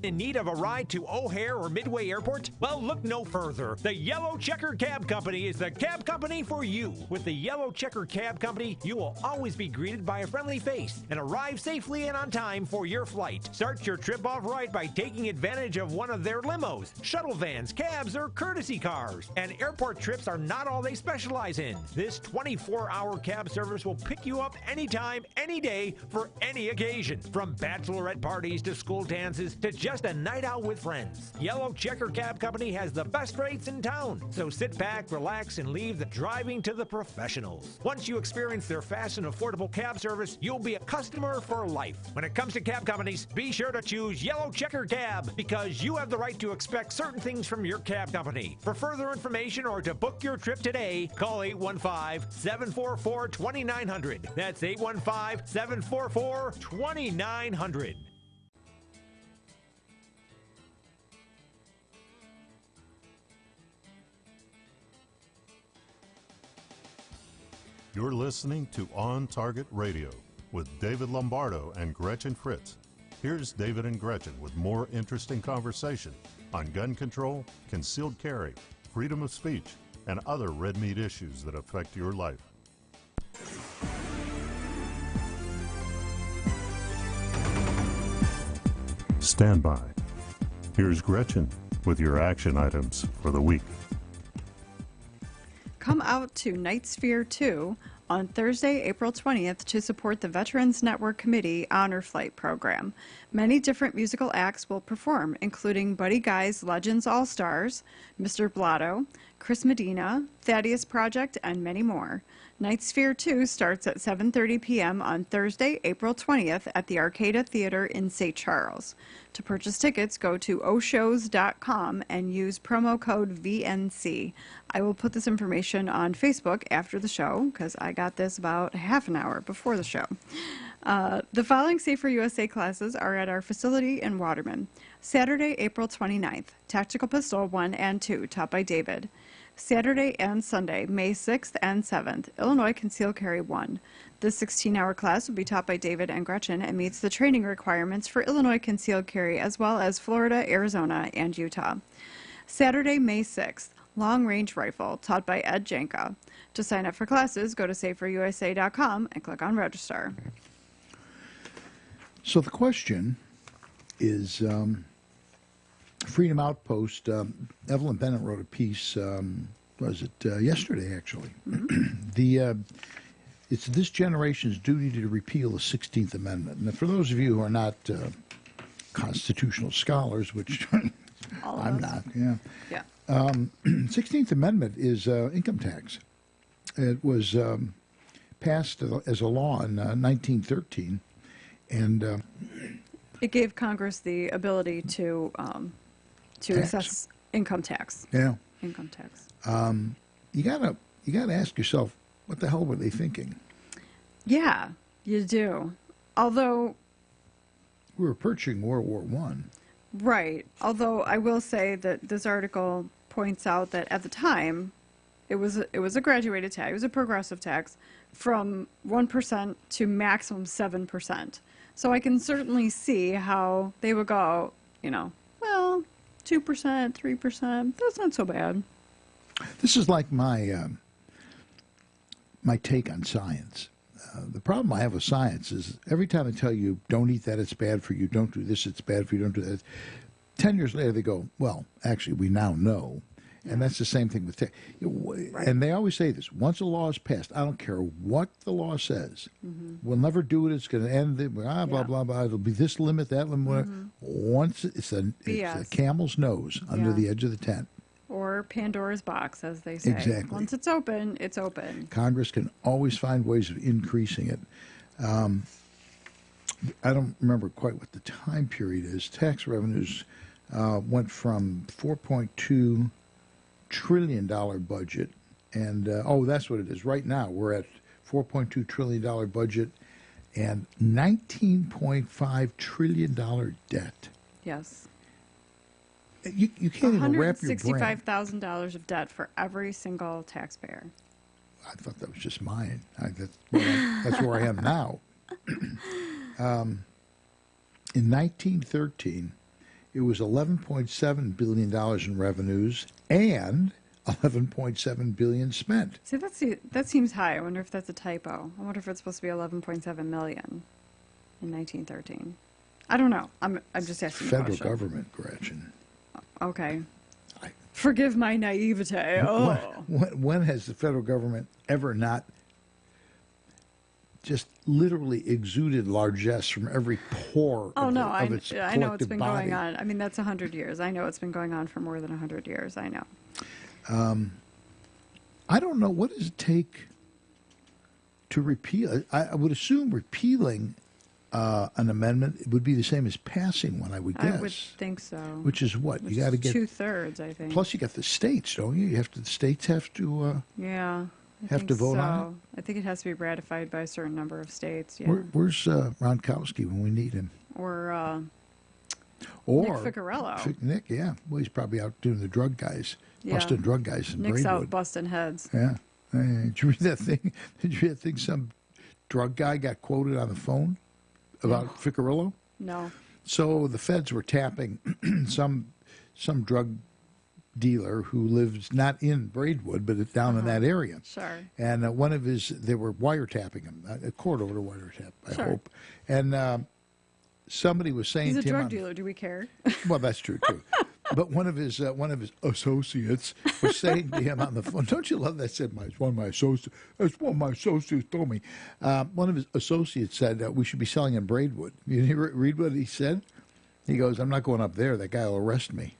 In need of a ride to O'Hare or Midway Airport? Well, look no further. The Yellow Checker Cab Company is the cab company for you. With the Yellow Checker Cab Company, you will always be greeted by a friendly face and arrive safely and on time for your flight. Start your trip off right by taking advantage of one of their limos, shuttle vans, cabs, or courtesy cars. And airport trips are not all they specialize in. This 24-hour cab service will pick you up anytime, any day, for any occasion. From bachelorette parties to school dances to just a night out with friends. Yellow Checker Cab Company has the best rates in town. So sit back, relax, and leave the driving to the professionals. Once you experience their fast and affordable cab service, you'll be a customer for life. When it comes to cab companies, be sure to choose Yellow Checker Cab because you have the right to expect certain things from your cab company. For further information or to book your trip today, call 815-744-2900. That's 815-744-2900. You're listening to On Target Radio with David Lombardo and Gretchen Fritz. Here's David and Gretchen with more interesting conversation on gun control, concealed carry, freedom of speech, and other red meat issues that affect your life. Stand by. Here's Gretchen with your action items for the week. Come out to Night Sphere 2 on Thursday, April 20th to support the Veterans Network Committee Honor Flight program. Many different musical acts will perform, including Buddy Guy's Legends All-Stars, Mr. Blotto, Chris Medina, Thaddeus Project, and many more. Night Sphere 2 starts at 7:30 p.m. on Thursday, April 20th at the Arcada Theater in St. Charles. To purchase tickets, go to oshows.com and use promo code VNC. I will put this information on Facebook after the show because I got this about half an hour before the show. The following Safer USA classes are at our facility in Waterman. Saturday, April 29th, Tactical Pistol 1 and 2, taught by David. Saturday and Sunday, May 6th and 7th, Illinois Concealed Carry 1. This 16-hour class will be taught by David and Gretchen and meets the training requirements for Illinois Concealed Carry as well as Florida, Arizona, and Utah. Saturday, May 6th, Long Range Rifle, taught by Ed Janka. To sign up for classes, go to saferusa.com and click on Register. So the question is, Freedom Outpost, Evelyn Bennett wrote a piece, yesterday actually. It's this generation's duty to repeal the 16th Amendment. And for those of you who are not constitutional scholars, which I'm not, 16th Amendment is income tax. It was passed as a law in 1913, and it gave Congress the ability to assess income tax. Yeah, income tax. You gotta ask yourself, what the hell were they thinking? Yeah, you do. Although we were approaching World War I. Right. Although I will say that this article points out that at the time, it was a graduated tax. It was a progressive tax from 1% to maximum 7%. So I can certainly see how they would go, 2%, 3%. That's not so bad. This is like my take on science. The problem I have with science is every time I tell you, don't eat that, it's bad for you, don't do this, it's bad for you, don't do that. 10 years later, they go, well, actually, we now know. And that's the same thing with tech. Right. And they always say this, once a law is passed, I don't care what the law says, we'll never do it, it's going to end, blah, blah, blah, it'll be this limit, that limit, once it's a camel's nose under the edge of the tent. Or Pandora's box, as they say. Exactly. Once it's open, it's open. Congress can always find ways of increasing it. I don't remember quite what the time period is. Tax revenues went from $4.2 trillion budget, and that's what it is. Right now, we're at $4.2 trillion budget and $19.5 trillion debt. Yes. You can't even wrap your brain. $165,000 of debt for every single taxpayer. I thought that was just mine. That's where I am now. In 1913, it was $11.7 billion in revenues and $11.7 billion spent. See, that seems high. I wonder if that's a typo. I wonder if it's supposed to be $11.7 million in 1913. I don't know. I'm just asking. Federal government, Gretchen. Okay. Forgive my naivete. Oh. When has the federal government ever not just literally exuded largesse from every pore of its collective I know it's been body? going on. I mean, that's 100 years. I know it's been going on for more than 100 years. I know. I don't know. What does it take to repeal? I would assume repealing an amendment would be the same as passing one, I would guess. I would think so. Which is what? You got to get 2/3, I think. Plus, you got the states, don't you? The states have to. Have to vote on it. I think it has to be ratified by a certain number of states. Yeah. Where's Ronkowski when we need him? Or Nick Ficarello. Nick, yeah. Well, he's probably out doing the drug guys, busting drug guys in Nick's Braidwood. out busting heads. Yeah. Did you read that thing? Did you read that thing? Some drug guy got quoted on the phone about Ficarello? No. So the feds were tapping some drug dealer who lives not in Braidwood, but down in that area. Sure. And they were wiretapping him, a court order wiretap, I hope. And somebody was saying he's a to him, drug dealer. Do we care? Well, that's true too. But one of his associates was saying to him on the phone, "Don't you love that?" Said one of my associates. That's what my associates told me. One of his associates said we should be selling in Braidwood. You read what he said? He goes, "I'm not going up there. That guy will arrest me."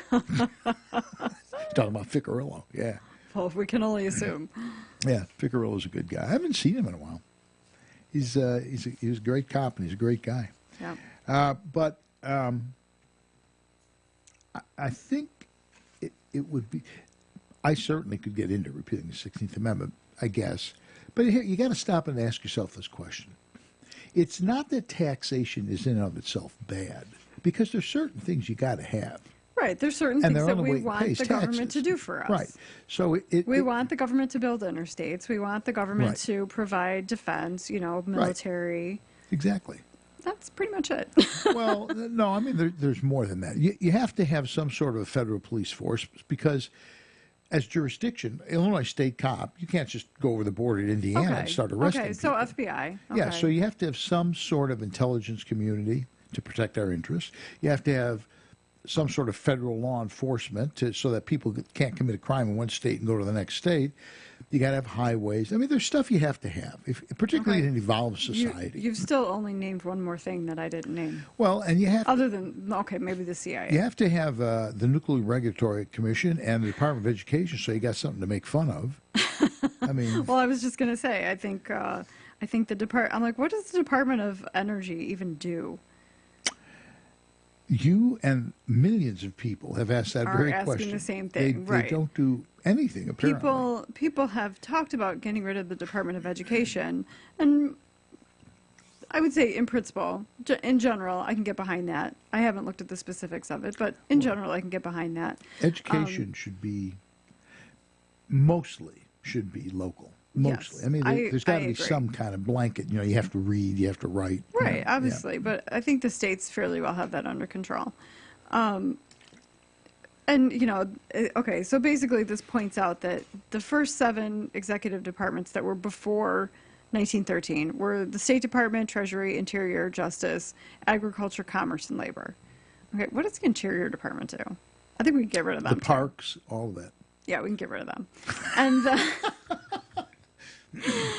Talking about Ficarello, yeah. Well, we can only assume. Yeah, Ficarello's a good guy. I haven't seen him in a while. He's a great cop and he's a great guy. Yeah. But I think it would be. I certainly could get into repealing the 16th Amendment, I guess. But here, you got to stop and ask yourself this question. It's not that taxation is in and of itself bad, because there's certain things you got to have. Right. There's certain things that we want the government to do for us. Right. So we want the government to build interstates. We want the government to provide defense, military. Right. Exactly. That's pretty much it. Well, no, I mean, there's more than that. You have to have some sort of a federal police force because as jurisdiction, Illinois state cop, you can't just go over the border to Indiana and start arresting people. So FBI. Okay. Yeah, so you have to have some sort of intelligence community to protect our interests. You have to have some sort of federal law enforcement so that people can't commit a crime in one state and go to the next state. You got to have highways. I mean, there's stuff you have to have, particularly in an evolved society. You've still only named one more thing that I didn't name. Well, and you have other than maybe the CIA. You have to have the Nuclear Regulatory Commission and the Department of Education, so you got something to make fun of. I mean, well, I was just going to say, I think the department. I'm like, what does the Department of Energy even do? You and millions of people have asked that very question. Are asking the same thing, They don't do anything, apparently. People have talked about getting rid of the Department of Education, and I would say in principle, in general, I can get behind that. I haven't looked at the specifics of it, but in general, I can get behind that. Education should be local. Mostly. Yes, I mean, there's got to be some kind of blanket. You have to read, you have to write. Right, obviously. Yeah. But I think the states fairly well have that under control. And, so basically this points out that the first 7 executive departments that were before 1913 were the State Department, Treasury, Interior, Justice, Agriculture, Commerce, and Labor. Okay, what does the Interior Department do? I think we can get rid of them. The parks, all of that. Yeah, we can get rid of them. And...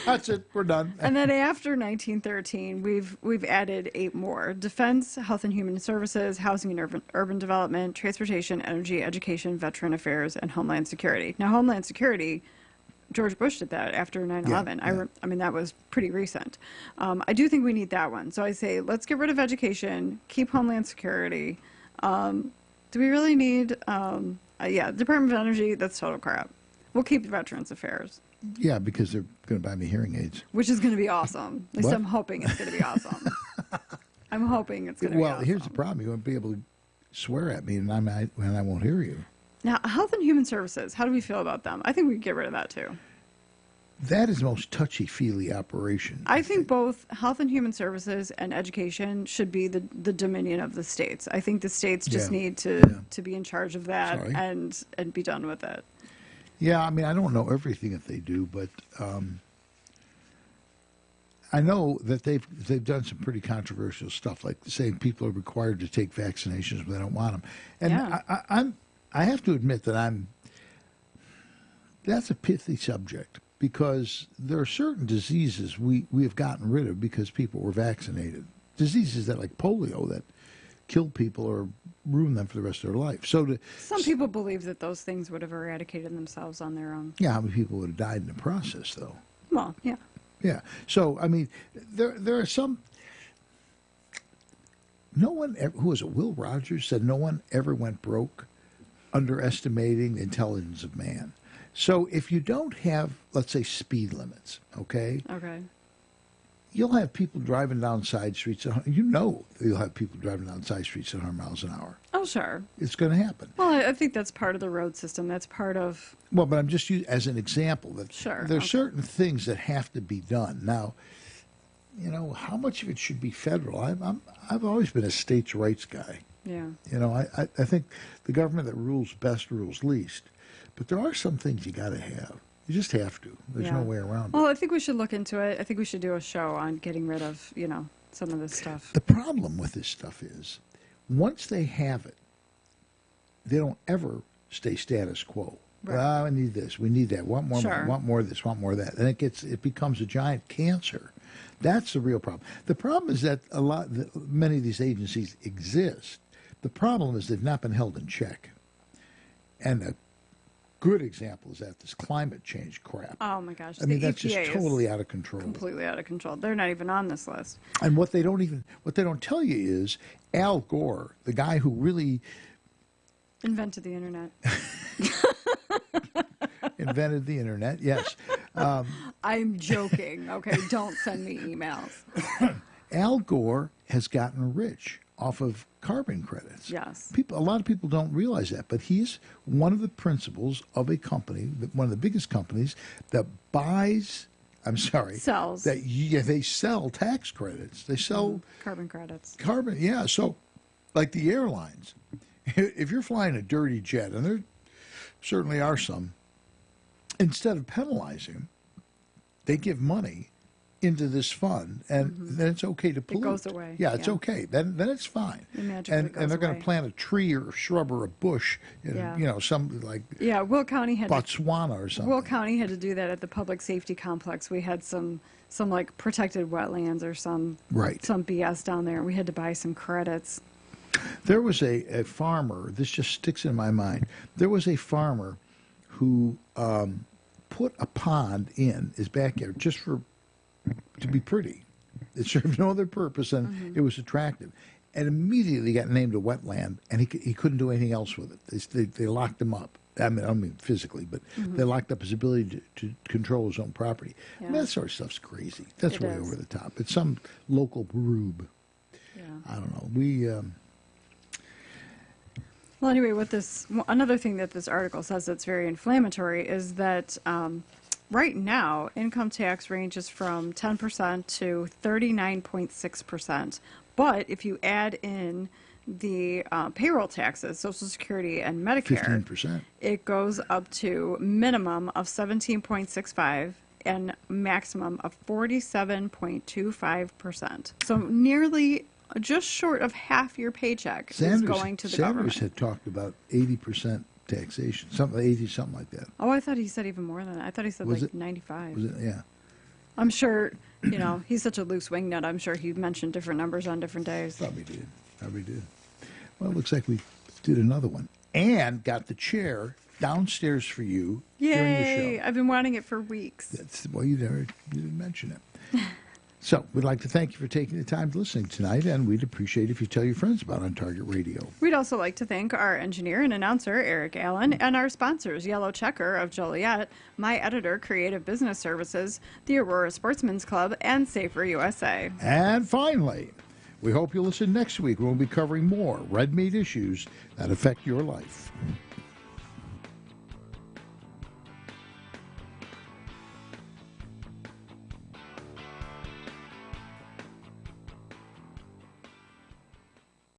That's it. We're done. And then after 1913, we've added 8 more: Defense, Health and Human Services, Housing and Urban Development, Transportation, Energy, Education, Veteran Affairs, and Homeland Security. Now, Homeland Security, George Bush did that after 9/11. Yeah. I mean, that was pretty recent. I do think we need that one. So I say, let's get rid of education, keep Homeland Security, Do we really need, Department of Energy, that's total crap. We'll keep Veterans Affairs. Yeah, because they're going to buy me hearing aids. Which is going to be awesome. At least What? I'm hoping it's going to be awesome. I'm hoping it's going to be awesome. Well, here's the problem. You won't be able to swear at me and I won't hear you. Now, Health and Human Services, how do we feel about them? I think we could get rid of that too. That is the most touchy-feely operation. I think both Health and Human Services and Education should be the dominion of the states. I think the states just need to be in charge of that and be done with it. Yeah, I mean, I don't know everything that they do, but I know that they've done some pretty controversial stuff, like saying people are required to take vaccinations when they don't want them. And I have to admit that that's a pithy subject, because there are certain diseases we have gotten rid of because people were vaccinated. Diseases that, like polio, that kill people or ruin them for the rest of their life. So some people believe that those things would have eradicated themselves on their own. Yeah, how many people would have died in the process, though? Well, yeah. Yeah. So, I mean, there are some... No one ever... Who was it? Will Rogers said no one ever went broke underestimating the intelligence of man. So if you don't have, let's say, speed limits, okay? Okay. You'll have people driving down side streets. You'll have people driving down side streets at 100 miles an hour. Oh, sure. It's going to happen. Well, I think that's part of the road system. That's part of... Well, but I'm just using as an example that there's certain things that have to be done. Now, you know, how much of it should be federal? I've always been a states' rights guy. Yeah. You know, I think the government that rules best rules least. But there are some things you got to have. You just have to. There's no way around it. Well, I think we should look into it. I think we should do a show on getting rid of, you know, some of this stuff. The problem with this stuff is, once they have it, they don't ever stay status quo. Right. Well, I need this. We need that. Want more. Sure. Want more of this. Want more of that. And it becomes a giant cancer. That's the real problem. The problem is that many of these agencies exist. The problem is they've not been held in check. And a good example is that this climate change crap. Oh my gosh! I mean, the that's EPA just totally out of control. Completely out of control. They're not even on this list. And what they don't tell you is Al Gore, the guy who really invented the internet. Invented the internet, yes. I'm joking. Okay, don't send me emails. Al Gore has gotten rich off of carbon credits. Yes. A lot of people don't realize that, but he's one of the principals of a company, one of the biggest companies that sells. They sell tax credits. They sell carbon credits. So, like the airlines, if you're flying a dirty jet, and there certainly are some, instead of penalizing them, they give money into this fund, and then it's okay to pollute. It goes away. Yeah, it's okay. Then it's fine. And they're going to plant a tree or a shrub or a bush in, some like Will County had Botswana or something. Will County had to do that at the public safety complex. We had some like protected wetlands or some BS down there. We had to buy some credits. There was a farmer. This just sticks in my mind. There was a farmer who put a pond in his backyard just to be pretty. It served no other purpose, and it was attractive. And immediately got named a wetland, and he couldn't do anything else with it. They locked him up. I mean physically, but they locked up his ability to control his own property. Yeah. I mean, that sort of stuff's crazy. That's way over the top. It's some local rube. Yeah. I don't know. Well, anyway, another thing that this article says that's very inflammatory is that right now, income tax ranges from 10% to 39.6%. But if you add in the payroll taxes, Social Security and Medicare, 15%. It goes up to minimum of 17.65 and maximum of 47.25%. So nearly just short of half your paycheck is going to the government. Sanders had talked about 80% taxation, something like that. Oh, I thought he said even more than that. I thought he said 95. Was it? Yeah. I'm sure, he's such a loose wingnut. I'm sure he mentioned different numbers on different days. Probably did. Well, it looks like we did another one and got the chair downstairs for you during the show. I've been wanting it for weeks. You didn't mention it. So we'd like to thank you for taking the time to listen tonight, and we'd appreciate if you tell your friends about On Target Radio. We'd also like to thank our engineer and announcer, Eric Allen, and our sponsors, Yellow Checker of Joliet, My Editor Creative Business Services, the Aurora Sportsman's Club, and Safer USA. And finally, we hope you'll listen next week when we'll be covering more red meat issues that affect your life.